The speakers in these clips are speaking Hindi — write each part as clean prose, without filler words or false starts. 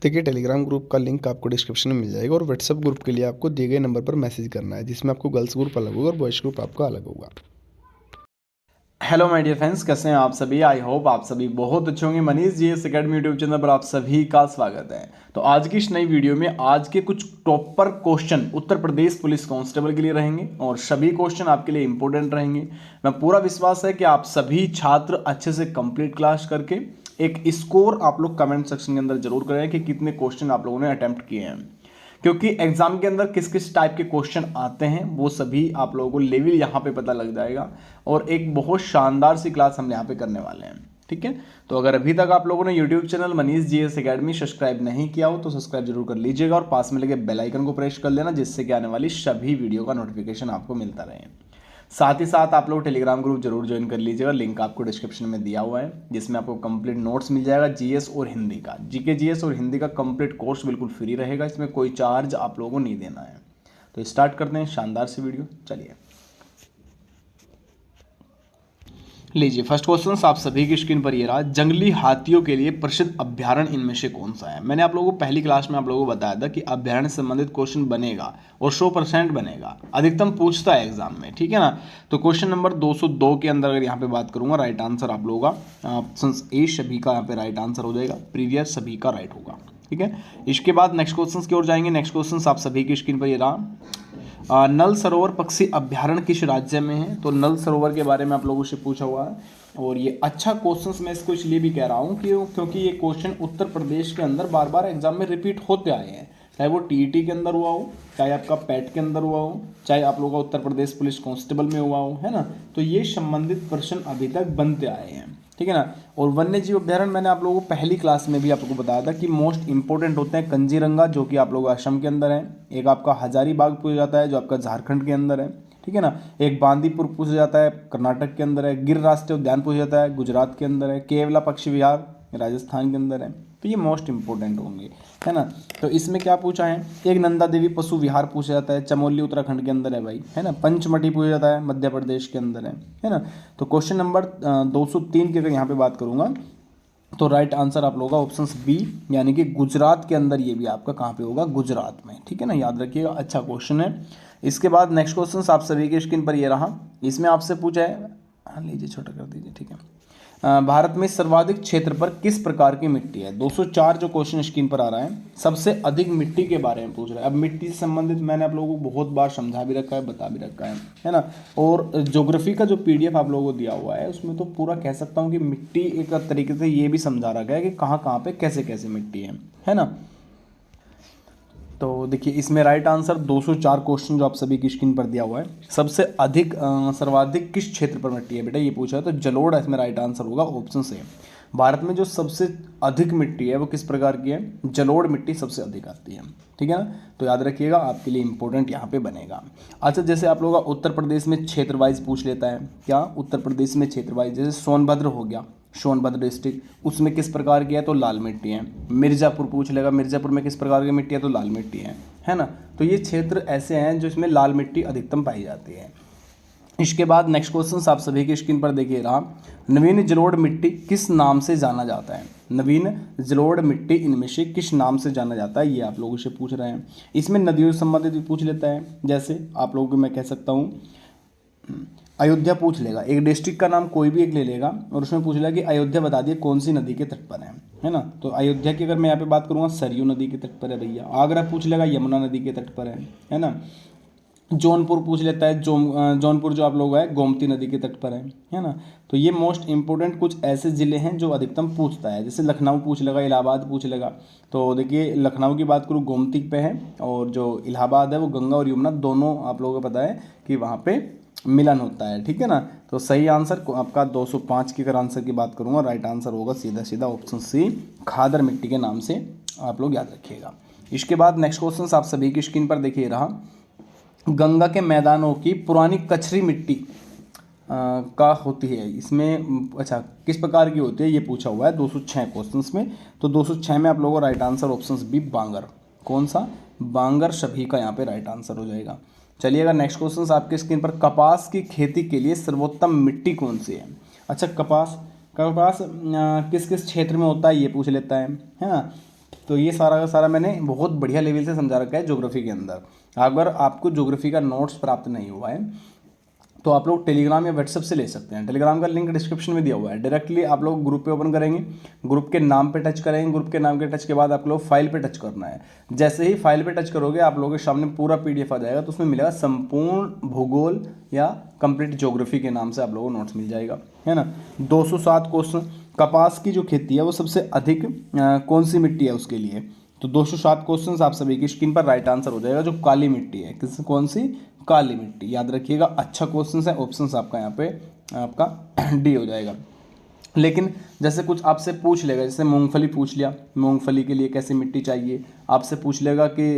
देखिए, टेलीग्राम ग्रुप का लिंक आपको डिस्क्रिप्शन में मिल जाएगा और व्हाट्सएप ग्रुप के लिए आपको दिए गए नंबर पर मैसेज करना है, जिसमें आपको गर्ल्स ग्रुप अलग होगा और बॉयज़ ग्रुप आपका अलग होगा। हेलो माय डियर फ्रेंड्स, कैसे हैं आप सभी। आई होप आप सभी बहुत अच्छे होंगे। मनीष जी इस अकेडमी यूट्यूब चैनल पर आप सभी का स्वागत है। तो आज की इस नई वीडियो में आज के कुछ topper question Uttar Pradesh police constable के लिए रहेंगे और सभी क्वेश्चन आपके लिए इंपॉर्टेंट रहेंगे। मैं पूरा विश्वास है कि आप सभी छात्र अच्छे से कंप्लीट क्लास करके एक स्कोर आप लोग कमेंट सेक्शन के अंदर जरूर करें कि कितने क्वेश्चन आप लोगों ने अटेम्प्ट किए हैं, क्योंकि एग्जाम के अंदर किस किस टाइप के क्वेश्चन आते हैं वो सभी आप लोगों को लेवल यहाँ पे पता लग जाएगा। और एक बहुत शानदार सी क्लास हम यहाँ पे करने वाले हैं, ठीक है। तो अगर अभी तक आप लोगों ने YouTube channel Manish GS academy subscribe नहीं किया हो तो सब्सक्राइब जरूर कर लीजिएगा और पास में लगे बेल आइकन को प्रेस कर लेना, जिससे कि आने वाली सभी वीडियो का नोटिफिकेशन आपको मिलता रहे। साथ ही साथ आप लोग टेलीग्राम ग्रुप जरूर ज्वाइन कर लीजिएगा, लिंक आपको डिस्क्रिप्शन में दिया हुआ है, जिसमें आपको कंप्लीट नोट्स मिल जाएगा जीएस और हिंदी का। जीके जीएस और हिंदी का कंप्लीट कोर्स बिल्कुल फ्री रहेगा, इसमें कोई चार्ज आप लोगों को नहीं देना है। तो स्टार्ट करते हैं शानदार सी वीडियो, चलिए। लीजिए फर्स्ट क्वेश्चन आप सभी की स्क्रीन पर ये रहा। जंगली हाथियों के लिए प्रसिद्ध अभ्यारण्य इनमें से कौन सा है। मैंने आप लोगों को पहली क्लास में आप लोगों को बताया था कि अभ्यारण्य से संबंधित क्वेश्चन बनेगा और 100% बनेगा, अधिकतम पूछता है एग्जाम में, ठीक है ना। तो क्वेश्चन नंबर 202 के अंदर अगर यहाँ पे बात करूंगा, राइट आंसर आप लोगों का ऑप्शन ए सभी का यहाँ पे राइट आंसर हो जाएगा, प्रीवियस सभी का राइट होगा, ठीक है। इसके बाद नेक्स्ट क्वेश्चन की ओर जाएंगे। नेक्स्ट क्वेश्चन आप सभी की स्क्रीन पर ये रहा। नल सरोवर पक्षी अभ्यारण्य किस राज्य में है। तो नल सरोवर के बारे में आप लोगों से पूछा हुआ है और ये अच्छा क्वेश्चन मैं इसको इसलिए भी कह रहा हूँ क्योंकि ये क्वेश्चन उत्तर प्रदेश के अंदर बार बार एग्जाम में रिपीट होते आए हैं, चाहे वो टीईटी के अंदर हुआ हो, चाहे आपका पैट के अंदर हुआ हो, चाहे आप लोगों का उत्तर प्रदेश पुलिस कांस्टेबल में हुआ हो, है ना। तो ये संबंधित प्रश्न अभी तक बनते आए हैं, ठीक है ना। और वन्य जीव अभ्यारण्य मैंने आप लोगों को पहली क्लास में भी आपको बताया था कि मोस्ट इंपॉर्टेंट होते हैं कंजीरंगा, जो कि आप लोग असम के अंदर है, एक आपका हजारीबाग पूछा जाता है जो आपका झारखंड के अंदर है, ठीक है ना। एक बांदीपुर पूछा जाता है कर्नाटक के अंदर है, गिर राष्ट्रीय उद्यान पूछा जाता है गुजरात के अंदर है, केवला पक्षी विहार राजस्थान के अंदर है। तो ये मोस्ट इंपॉर्टेंट होंगे, है ना। तो इसमें क्या पूछा है, एक नंदा देवी पशु विहार पूछा जाता है, चमोली उत्तराखंड के अंदर है भाई, है ना। पंचमढ़ी पूछा जाता है मध्य प्रदेश के अंदर है ना। तो क्वेश्चन नंबर 203 की अगर यहाँ पे बात करूँगा तो राइट आंसर आप लोगों का ऑप्शन बी, यानी कि गुजरात के अंदर ये भी आपका कहाँ पे होगा, गुजरात में, ठीक है ना। याद रखिएगा, अच्छा क्वेश्चन है। इसके बाद नेक्स्ट क्वेश्चन आप सभी के स्क्रीन पर ये रहा। इसमें आपसे पूछा है, हाँ लीजिए छोटा कर दीजिए, ठीक है। भारत में सर्वाधिक क्षेत्र पर किस प्रकार की मिट्टी है। 204 जो क्वेश्चन स्क्रीन पर आ रहा है, सबसे अधिक मिट्टी के बारे में पूछ रहा है। अब मिट्टी से संबंधित मैंने आप लोगों को बहुत बार समझा भी रखा है, बता भी रखा है ना। और ज्योग्राफी का जो पीडीएफ आप लोगों को दिया हुआ है उसमें तो पूरा कह सकता हूँ कि मिट्टी एक तरीके से ये भी समझा रखा है कि कहाँ कहाँ पे कैसे कैसे मिट्टी है ना। तो देखिए इसमें राइट आंसर 204 क्वेश्चन जो आप सभी की स्क्रीन पर दिया हुआ है, सबसे अधिक सर्वाधिक किस क्षेत्र पर मिट्टी है बेटा ये पूछा है, तो जलोढ़ इसमें राइट आंसर होगा, ऑप्शन से। भारत में जो सबसे अधिक मिट्टी है वो किस प्रकार की है, जलोढ़ मिट्टी सबसे अधिक आती है, ठीक है ना। तो याद रखिएगा, आपके लिए इंपॉर्टेंट यहाँ पे बनेगा। अच्छा, जैसे आप लोगों का उत्तर प्रदेश में क्षेत्र वाइज पूछ लेता है, क्या उत्तर प्रदेश में क्षेत्र वाइज, जैसे सोनभद्र हो गया, सोनभद्र डिस्ट्रिक्ट, उसमें किस प्रकार की है, तो लाल मिट्टी है। मिर्ज़ापुर पूछ लेगा, मिर्ज़ापुर में किस प्रकार की मिट्टी है, तो लाल मिट्टी है ना। तो ये क्षेत्र ऐसे हैं जो इसमें लाल मिट्टी अधिकतम पाई जाती है। इसके बाद नेक्स्ट क्वेश्चन आप सभी की स्क्रीन पर देखिए रहा। नवीन जलोढ़ मिट्टी किस नाम से जाना जाता है। नवीन जलोढ़ मिट्टी इनमें से किस नाम से जाना जाता है, ये आप लोगों से पूछ रहे हैं। इसमें नदियों से संबंधित भी पूछ लेता है, जैसे आप लोगों को मैं कह सकता हूँ अयोध्या पूछ लेगा, एक डिस्ट्रिक्ट का नाम कोई भी एक ले लेगा और उसमें पूछ लेगा कि अयोध्या बता दिए कौन सी नदी के तट पर है ना। तो अयोध्या की अगर मैं यहाँ पे बात करूँगा, सरयू नदी के तट पर है भैया। आगरा पूछ लेगा, यमुना नदी के तट पर है ना। जौनपुर पूछ लेता है, जौनपुर जो आप लोग है गोमती नदी के तट पर है ना। तो ये मोस्ट इंपॉर्टेंट कुछ ऐसे ज़िले हैं जो अधिकतम पूछता है। जैसे लखनऊ पूछ लेगा, इलाहाबाद पूछ लेगा। तो देखिए लखनऊ की बात करूँ गोमती पे है, और जो इलाहाबाद है वो गंगा और यमुना दोनों आप लोगों को पता है कि वहाँ पे मिलन होता है, ठीक है ना। तो सही आंसर आपका 205 की अगर आंसर की बात करूँगा, राइट आंसर होगा सीधा सीधा ऑप्शन सी, खादर मिट्टी के नाम से आप लोग याद रखिएगा। इसके बाद नेक्स्ट क्वेश्चन आप सभी की स्क्रीन पर देखिए रहा। गंगा के मैदानों की पुरानी कचरी मिट्टी का होती है, इसमें अच्छा किस प्रकार की होती है ये पूछा हुआ है 206 क्वेश्चंस में। तो 206 में आप लोगों को राइट आंसर ऑप्शन बी बांगर, कौन सा, बांगर सभी का यहाँ पे राइट आंसर हो जाएगा। चलिएगा नेक्स्ट क्वेश्चन आपके स्क्रीन पर, कपास की खेती के लिए सर्वोत्तम मिट्टी कौन सी है। अच्छा, कपास किस किस क्षेत्र में होता है ये पूछ लेता है ना। तो ये सारा का सारा मैंने बहुत बढ़िया लेवल से समझा रखा है ज्योग्राफी के अंदर। अगर आपको ज्योग्राफी का नोट्स प्राप्त नहीं हुआ है तो आप लोग टेलीग्राम या व्हाट्सएप से ले सकते हैं। टेलीग्राम का लिंक डिस्क्रिप्शन में दिया हुआ है। डायरेक्टली आप लोग ग्रुप पे ओपन करेंगे, ग्रुप के नाम पे टच करेंगे, ग्रुप के नाम के टच के बाद आप लोग फाइल पे टच करना है। जैसे ही फाइल पे टच करोगे आप लोगों के सामने पूरा पीडीएफ आ जाएगा, तो उसमें मिलेगा संपूर्ण भूगोल या कंप्लीट ज्योग्राफी के नाम से आप लोगों को नोट्स मिल जाएगा, है ना। 207 क्वेश्चन। कपास की जो खेती है वो सबसे अधिक कौन सी मिट्टी है उसके लिए, तो 207 क्वेश्चन आप सभी की स्क्रीन पर राइट आंसर हो जाएगा जो काली मिट्टी है। किस कौन सी, काली मिट्टी, याद रखिएगा। अच्छा क्वेश्चन है, ऑप्शन आपका यहाँ पे आपका डी हो जाएगा। लेकिन जैसे कुछ आपसे पूछ लेगा, जैसे मूंगफली पूछ लिया, मूंगफली के लिए कैसी मिट्टी चाहिए, आपसे पूछ लेगा कि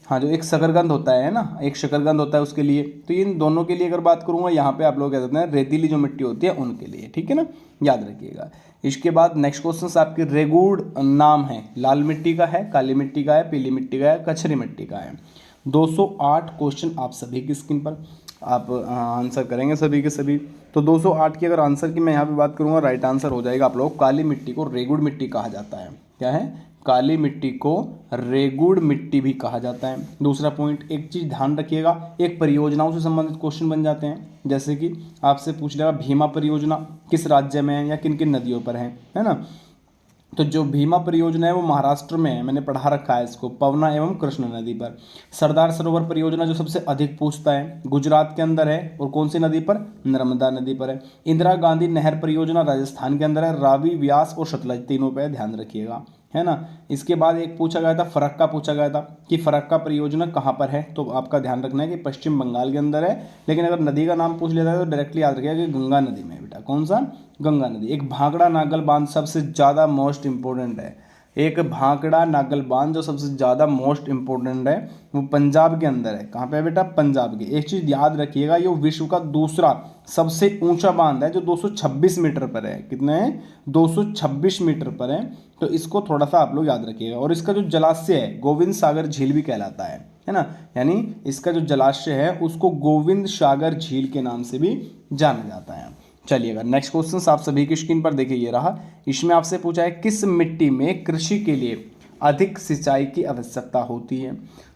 हाँ जो एक शकरकंद होता है ना, एक शकरकंद होता है उसके लिए, तो इन दोनों के लिए अगर बात करूँगा यहाँ पे आप लोग कह सकते हैं रेतीली जो मिट्टी होती है उनके लिए, ठीक है ना, याद रखिएगा। इसके बाद नेक्स्ट क्वेश्चन आपके रेगुड़ नाम है, लाल मिट्टी का है, काली मिट्टी का है, पीली मिट्टी का है, कछरी मिट्टी का है। 208 क्वेश्चन आप सभी की स्क्रीन पर आप आंसर करेंगे सभी के सभी। तो 208 की अगर आंसर की मैं यहाँ पे बात करूँगा, राइट आंसर हो जाएगा आप लोग काली मिट्टी को रेगुड़ मिट्टी कहा जाता है। क्या है, काली मिट्टी को रेगुड़ मिट्टी भी कहा जाता है। दूसरा पॉइंट, एक चीज़ ध्यान रखिएगा, एक परियोजनाओं से संबंधित क्वेश्चन बन जाते हैं। जैसे कि आपसे पूछ लेगा भीमा परियोजना किस राज्य में है या किन किन नदियों पर है ना। तो जो भीमा परियोजना है वो महाराष्ट्र में है, मैंने पढ़ा रखा है इसको, पवना एवं कृष्ण नदी पर। सरदार सरोवर परियोजना जो सबसे अधिक पूछता है, गुजरात के अंदर है, और कौन सी नदी पर, नर्मदा नदी पर है। इंदिरा गांधी नहर परियोजना राजस्थान के अंदर है, रावी, व्यास और सतलज तीनों पे ध्यान रखिएगा, है ना। इसके बाद एक पूछा गया था फरक्का, पूछा गया था कि फरक्का परियोजना कहाँ पर है, तो आपका ध्यान रखना है कि पश्चिम बंगाल के अंदर है। लेकिन अगर नदी का नाम पूछ लेता है तो डायरेक्टली याद रखिएगा कि गंगा नदी में है बेटा। कौन सा, गंगा नदी। एक भांगड़ा नागल बांध सबसे ज़्यादा मोस्ट इंपॉर्टेंट है, एक भांगड़ा नागल बांध जो सबसे ज़्यादा मोस्ट इंपॉर्टेंट है वो पंजाब के अंदर है। कहाँ पे है बेटा, पंजाब के। एक चीज़ याद रखिएगा, ये विश्व का दूसरा सबसे ऊंचा बांध है जो 226 मीटर पर है। कितने हैं, 226 मीटर पर है। तो इसको थोड़ा सा आप लोग याद रखिएगा। और इसका जो जलाशय है गोविंद सागर झील भी कहलाता है ना, यानी इसका जो जलाशय है उसको गोविंद सागर झील के नाम से भी जाना जाता है। चलिएगा नेक्स्ट क्वेश्चन आप सभी की स्क्रीन पर देखिए, ये रहा। इसमें आपसे पूछा है किस मिट्टी में कृषि के लिए अधिक सिंचाई की आवश्यकता होती है।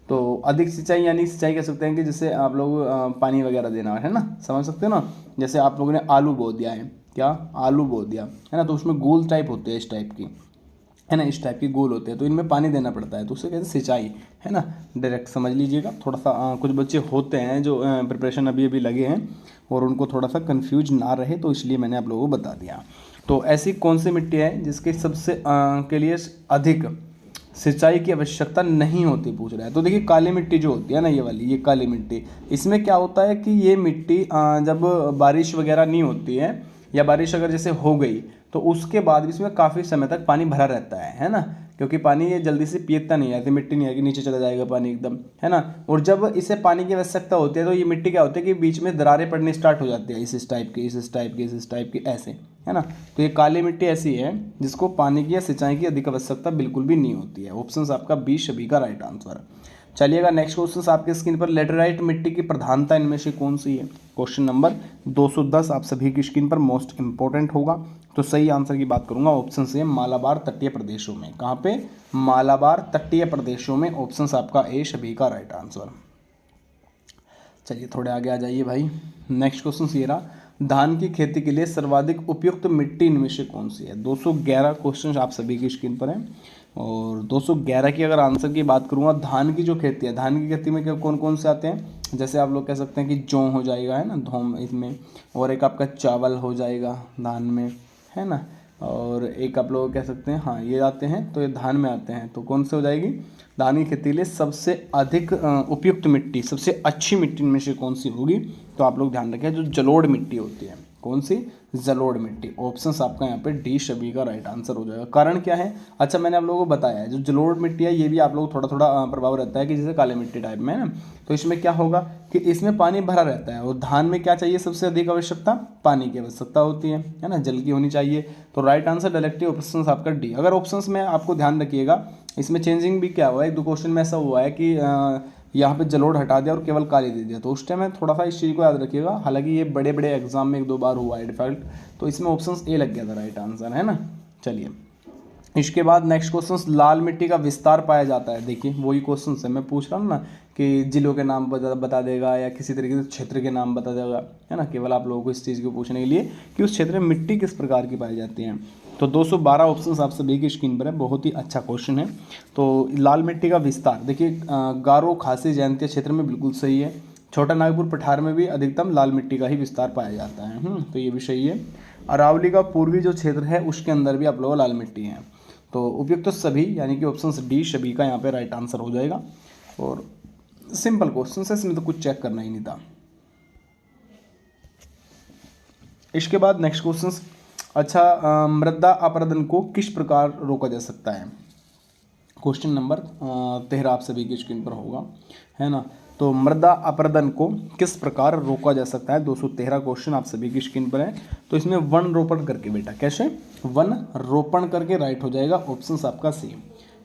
तो अधिक सिंचाई यानी सिंचाई कह सकते हैं कि जैसे आप लोग पानी वगैरह देना है ना, समझ सकते हो ना। जैसे आप लोगों ने आलू बो दिया है, क्या आलू बो दिया है ना, तो उसमें गोल टाइप होते हैं, इस टाइप की, है ना, इस टाइप की गोल होते हैं, तो इनमें पानी देना पड़ता है, तो उसे कहते हैं सिंचाई, है ना। डायरेक्ट समझ लीजिएगा। थोड़ा सा कुछ बच्चे होते हैं जो प्रिपरेशन अभी अभी लगे हैं और उनको थोड़ा सा कंफ्यूज ना रहे, तो इसलिए मैंने आप लोगों को बता दिया। तो ऐसी कौन सी मिट्टी है जिसके सबसे के लिए अधिक सिंचाई की आवश्यकता नहीं होती, पूछ रहा है। तो देखिए काली मिट्टी जो होती है ना, ये वाली, ये काली मिट्टी, इसमें क्या होता है कि ये मिट्टी जब बारिश वगैरह नहीं होती है या बारिश अगर जैसे हो गई तो उसके बाद भी इसमें काफ़ी समय तक पानी भरा रहता है ना, क्योंकि पानी ये जल्दी से पीता नहीं है, ऐसी मिट्टी नहीं है कि नीचे चला जाएगा पानी एकदम, है ना। और जब इसे पानी की आवश्यकता होती है तो ये मिट्टी क्या होती है कि बीच में दरारें पड़नी स्टार्ट हो जाती है, इस टाइप की, इस टाइप की, इस टाइप की, ऐसे, है ना। तो ये काली मिट्टी ऐसी है जिसको पानी की या सिंचाई की अधिक आवश्यकता बिल्कुल भी नहीं होती है। ऑप्शन आपका बी सभी का राइट आंसर। चलिएगा नेक्स्ट क्वेश्चन आपके स्क्रीन पर, लेटेराइट मिट्टी की प्रधानता इनमें से कौन सी है। क्वेश्चन नंबर 210 आप सभी की स्क्रीन पर मोस्ट इंपॉर्टेंट होगा। तो सही आंसर की बात करूंगा, ऑप्शन से मालाबार तटीय प्रदेशों में। कहाँ पे, मालाबार तटीय प्रदेशों में। ऑप्शन आपका ए सभी का राइट आंसर। चलिए थोड़े आगे आ जाइए भाई। नेक्स्ट क्वेश्चन ये रहा, धान की खेती के लिए सर्वाधिक उपयुक्त मिट्टी इनमें से कौन सी है। 211 क्वेश्चन आप सभी की स्क्रीन पर है। और 211 की अगर आंसर की बात करूँगा, धान की जो खेती है, धान की खेती में क्या कौन कौन से आते हैं, जैसे आप लोग कह सकते हैं कि जौ हो जाएगा, है ना, धोम इसमें, और एक आपका चावल हो जाएगा धान में, है ना, और एक आप लोग कह सकते हैं, हाँ ये आते हैं, तो ये धान में आते हैं। तो कौन से हो जाएगी, धान की खेती के लिए सबसे अधिक उपयुक्त मिट्टी, सबसे अच्छी मिट्टी इनमें से कौन सी होगी। तो आप लोग ध्यान रखें, जो जलोढ़ मिट्टी होती है, कौन सी, जलोढ़ मिट्टी। ऑप्शंस आपका यहाँ पे डी सभी का राइट आंसर हो जाएगा। कारण क्या है, अच्छा मैंने आप लोगों को बताया है, जो जलोढ़ मिट्टी है ये भी आप लोग थोड़ा थोड़ा प्रभाव रहता है कि जैसे काली मिट्टी टाइप में, है ना। तो इसमें क्या होगा कि इसमें पानी भरा रहता है, और धान में क्या चाहिए, सबसे अधिक आवश्यकता पानी की आवश्यकता होती है ना, जल की होनी चाहिए। तो राइट आंसर डायरेक्टली ऑप्शन आपका डी। अगर ऑप्शंस में आपको ध्यान रखिएगा, इसमें चेंजिंग भी क्या हुआ है, एक दो क्वेश्चन में ऐसा हुआ है कि यहाँ पे जलोढ़ हटा दिया और केवल काली दे दिया, तो उस टाइम में थोड़ा सा इस चीज़ को याद रखिएगा। हालांकि ये बड़े बड़े एग्जाम में एक दो बार हुआ है डिफॉल्ट, तो इसमें ऑप्शन ए लग गया था राइट आंसर, है ना। चलिए इसके बाद नेक्स्ट क्वेश्चन, लाल मिट्टी का विस्तार पाया जाता है। देखिए वही क्वेश्चन है, मैं पूछ रहा हूँ ना कि जिलों के नाम बता देगा या किसी तरीके से क्षेत्र के नाम बता देगा, है ना, केवल आप लोगों को इस चीज़ को पूछने के लिए कि उस क्षेत्र में मिट्टी किस प्रकार की पाई जाती है। तो 212 ऑप्शन आप सभी की स्क्रीन पर है, बहुत ही अच्छा क्वेश्चन है। तो लाल मिट्टी का विस्तार देखिए, गारो खासी जयंतिया क्षेत्र में बिल्कुल सही है। छोटा नागपुर पठार में भी अधिकतम लाल मिट्टी का ही विस्तार पाया जाता है, तो ये भी सही है। अरावली का पूर्वी जो क्षेत्र है उसके अंदर भी आप लोगों को लाल मिट्टी है। तो उपयुक्त तो सभी यानी कि ऑप्शन डी सभी का यहाँ पे राइट आंसर हो जाएगा। और सिंपल क्वेश्चन है, इसमें तो कुछ चेक करना ही नहीं था। इसके बाद नेक्स्ट क्वेश्चन, अच्छा मृदा अपरदन को किस प्रकार रोका जा सकता है। क्वेश्चन नंबर 13 आप सभी की स्क्रीन पर होगा, है ना। तो मृदा अपरदन को किस प्रकार रोका जा सकता है, 213 क्वेश्चन आप सभी की स्क्रीन पर है। तो इसमें वन रोपण करके बेटा, कैसे वन रोपण करके राइट हो जाएगा ऑप्शन आपका सी।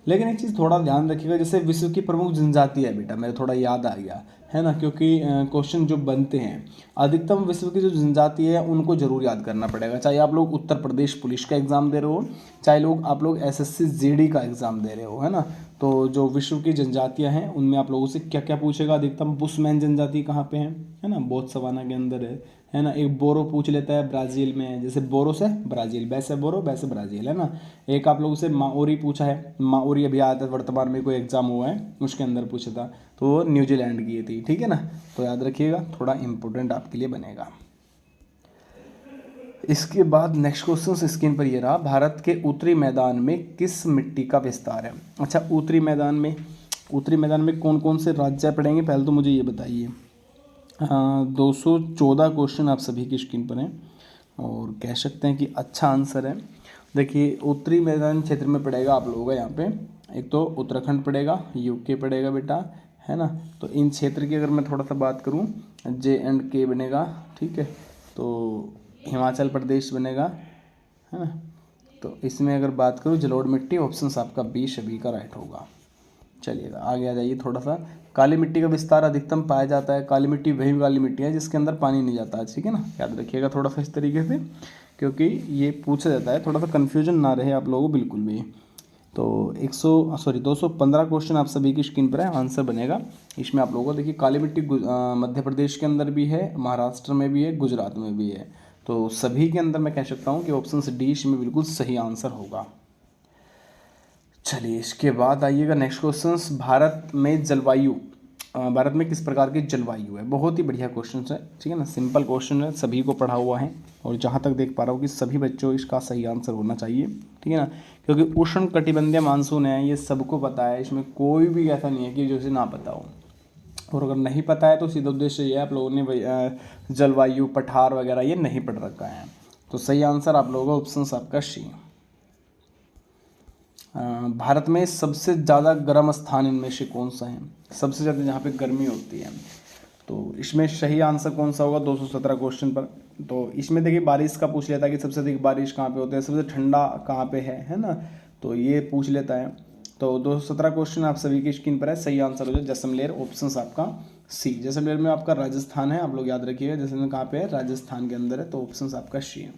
लेकिन एक चीज़ थोड़ा ध्यान रखिएगा, जैसे विश्व की प्रमुख जनजाति है बेटा, मेरे थोड़ा याद आ गया, है ना, क्योंकि क्वेश्चन जो बनते हैं अधिकतम विश्व की जो जनजाति है उनको जरूर याद करना पड़ेगा। चाहे आप लोग उत्तर प्रदेश पुलिस का एग्जाम दे रहे हो, चाहे आप लोग एसएससी जीडी का एग्जाम दे रहे हो, है ना। तो जो विश्व की जनजातियां हैं उनमें आप लोगों से क्या क्या पूछेगा, अधिकतम बुशमैन जनजाति कहाँ पे है ना, बोत्सवाना के अंदर है ना। एक बोरो पूछ लेता है ब्राज़ील में, जैसे बोरो से ब्राज़ील, वैसे बोरो वैसे ब्राज़ील, है ना। एक आप लोगों से माओरी पूछा है, माओरी अभी आया था वर्तमान में कोई एग्जाम हुआ है उसके अंदर पूछा था, तो वो न्यूजीलैंड की थी, ठीक है ना। तो याद रखिएगा, थोड़ा इंपॉर्टेंट आपके लिए बनेगा। इसके बाद नेक्स्ट क्वेश्चन स्क्रीन पर ये रहा, भारत के उत्तरी मैदान में किस मिट्टी का विस्तार है। अच्छा उत्तरी मैदान में कौन कौन से राज्य पड़ेंगे, पहले तो मुझे ये बताइए। 214 क्वेश्चन आप सभी की स्क्रीन पर हैं और कह सकते हैं कि अच्छा आंसर है। देखिए उत्तरी मैदान क्षेत्र में पड़ेगा आप लोगों का यहाँ पे, एक तो उत्तराखंड पड़ेगा, यूके पड़ेगा बेटा, है ना। तो इन क्षेत्र की अगर मैं थोड़ा सा बात करूँ, JNK बनेगा, ठीक है। तो हिमाचल प्रदेश बनेगा, है ना। तो इसमें अगर बात करूँ जलोढ़ मिट्टी, ऑप्शन आपका बी सभी का राइट होगा। चलिएगा आगे आ जाइए थोड़ा सा, काली मिट्टी का विस्तार अधिकतम पाया जाता है। काली मिट्टी वही काली मिट्टी है जिसके अंदर पानी नहीं जाता है, ठीक है ना, याद रखिएगा थोड़ा सा इस तरीके से, क्योंकि ये पूछा जाता है, थोड़ा सा कन्फ्यूजन ना रहे आप लोगों को बिल्कुल भी। तो 215 क्वेश्चन आप सभी की स्क्रीन पर है, आंसर बनेगा इसमें आप लोगों को। देखिए काली मिट्टी मध्य प्रदेश के अंदर भी है, महाराष्ट्र में भी है, गुजरात में भी है। तो सभी के अंदर मैं कह सकता हूँ कि ऑप्शन डी इसमें बिल्कुल सही आंसर होगा। चलिए इसके बाद आइएगा नेक्स्ट क्वेश्चन, भारत में किस प्रकार की जलवायु है। बहुत ही बढ़िया क्वेश्चन है, ठीक है ना, सिंपल क्वेश्चन है, सभी को पढ़ा हुआ है और जहाँ तक देख पा रहा हूँ कि सभी बच्चों इसका सही आंसर होना चाहिए, ठीक है ना। क्योंकि उष्ण कटिबंधीय मानसून है, ये सबको पता है, इसमें कोई भी ऐसा नहीं है कि जो इसे ना पता हो। और अगर नहीं पता है तो सीधा उद्देश्य ये है आप लोगों ने जलवायु पठार वगैरह ये नहीं पढ़ रखा है। तो सही आंसर आप लोगों का ऑप्शन आपका सी। भारत में सबसे ज़्यादा गर्म स्थान इनमें से कौन सा है, सबसे ज़्यादा जहाँ पे गर्मी होती है। तो इसमें सही आंसर कौन सा होगा 217 क्वेश्चन पर। तो इसमें देखिए बारिश का पूछ लेता है कि सबसे अधिक बारिश कहाँ पे होती है, सबसे ठंडा कहाँ पे है ना, तो ये पूछ लेता है। तो 217 क्वेश्चन आप सभी की स्क्रीन पर है, सही आंसर हो जाए जैसलमेर, ऑप्शन आपका सी। जैसलमेर में आपका राजस्थान है, आप लोग याद रखिएगा जैसलमेर कहाँ पे है, राजस्थान के अंदर है, तो ऑप्शन आपका सी है।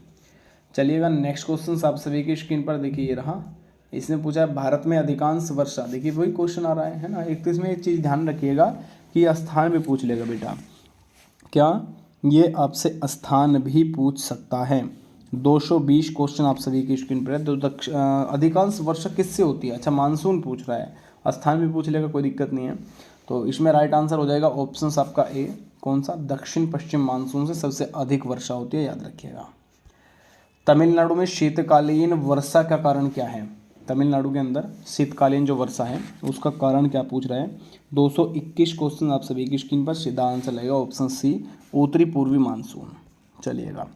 चलिएगा नेक्स्ट क्वेश्चन आप सभी की स्क्रीन पर देखिए ये रहा, इसने पूछा है भारत में अधिकांश वर्षा, देखिए वही क्वेश्चन आ रहा है ना। एक तो इसमें एक चीज़ ध्यान रखिएगा कि स्थान भी पूछ लेगा बेटा, क्या ये आपसे स्थान भी पूछ सकता है। 220 क्वेश्चन आप सभी की स्क्रीन पर है। तो अधिकांश वर्षा किससे होती है, अच्छा मानसून पूछ रहा है, स्थान भी पूछ लेगा, कोई दिक्कत नहीं है। तो इसमें राइट आंसर हो जाएगा ऑप्शन आपका ए, कौन सा, दक्षिण पश्चिम मानसून से सबसे अधिक वर्षा होती है, याद रखिएगा। तमिलनाडु में शीतकालीन वर्षा का कारण क्या है, तमिलनाडु के अंदर शीतकालीन जो वर्षा है उसका कारण क्या पूछ रहा है। 221 क्वेश्चन आप सभी की स्क्रीन पर, सीधा आंसर लगेगा ऑप्शन सी, उत्तरी पूर्वी मानसून। चलिएगा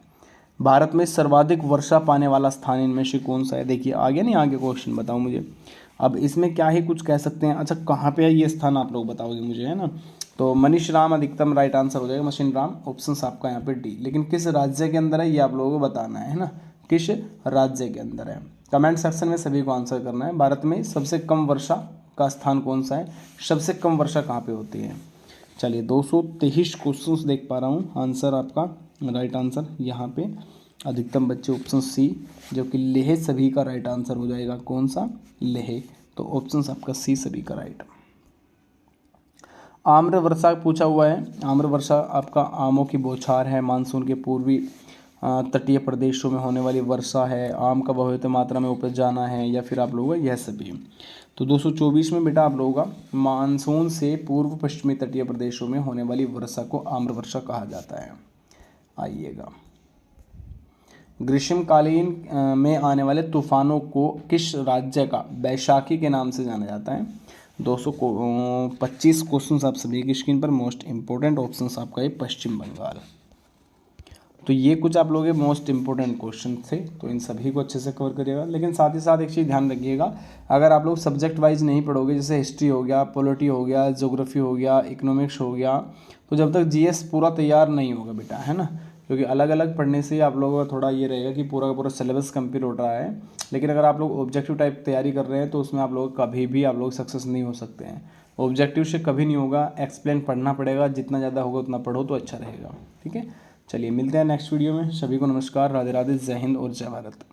भारत में सर्वाधिक वर्षा पाने वाला स्थान इनमें से कौन सा है, देखिए आगे नहीं आगे क्वेश्चन बताओ मुझे। अब इसमें क्या ही कुछ कह सकते हैं, अच्छा कहाँ पे है ये स्थान आप लोग बताओगे मुझे, है ना। तो मनीष राम अधिकतम राइट आंसर हो जाएगा, मशीन राम, ऑप्शन आपका यहाँ पे डी। लेकिन किस राज्य के अंदर है ये आप लोगों को बताना है ना, किस राज्य के अंदर है, कमेंट सेक्शन में सभी को आंसर करना है। भारत में सबसे कम वर्षा का स्थान कौन सा है, सबसे कम वर्षा कहाँ पे होती है। चलिए 223 क्वेश्चंस देख पा रहा हूँ, आंसर आपका राइट आंसर यहाँ पे अधिकतम बच्चे ऑप्शन सी, जो कि लेह सभी का राइट आंसर हो जाएगा। कौन सा? लेह। तो ऑप्शन आपका सी सभी का राइट। आम्र वर्षा पूछा हुआ है। आम्र वर्षा आपका आमों की बौछार है, मानसून के पूर्वी तटीय प्रदेशों में होने वाली वर्षा है, आम का बहुत मात्रा में उपज जाना है, या फिर आप लोगों का यह सभी। तो 224 में बेटा आप लोगों का मानसून से पूर्व पश्चिमी तटीय प्रदेशों में होने वाली वर्षा को आम्र वर्षा कहा जाता है। आइएगा, ग्रीष्मकालीन में आने वाले तूफानों को किस राज्य का बैशाखी के नाम से जाना जाता है? 225 क्वेश्चन आप सभी की स्क्रीन पर। मोस्ट इंपॉर्टेंट ऑप्शन आपका ये पश्चिम बंगाल। तो ये कुछ आप लोगों के मोस्ट इंपॉर्टेंट क्वेश्चन थे, तो इन सभी को अच्छे से कवर करिएगा। लेकिन साथ ही साथ एक चीज़ ध्यान रखिएगा, अगर आप लोग सब्जेक्ट वाइज नहीं पढ़ोगे, जैसे हिस्ट्री हो गया, पॉलिटी हो गया, ज्योग्राफी हो गया, इकोनॉमिक्स हो गया, तो जब तक जीएस पूरा तैयार नहीं होगा बेटा, है ना, क्योंकि अलग अलग पढ़ने से आप लोगों का थोड़ा ये रहेगा कि पूरा का पूरा सिलेबस कंप्लीट हो रहा है। लेकिन अगर आप लोग ऑब्जेक्टिव टाइप तैयारी कर रहे हैं तो उसमें आप लोग कभी भी आप लोग सक्सेस नहीं हो सकते हैं। ऑब्जेक्टिव से कभी नहीं होगा, एक्सप्लेन पढ़ना पड़ेगा, जितना ज़्यादा होगा उतना पढ़ो तो अच्छा रहेगा। ठीक है, चलिए मिलते हैं नेक्स्ट वीडियो में। सभी को नमस्कार, राधे राधे, जय हिंद और जय भारत।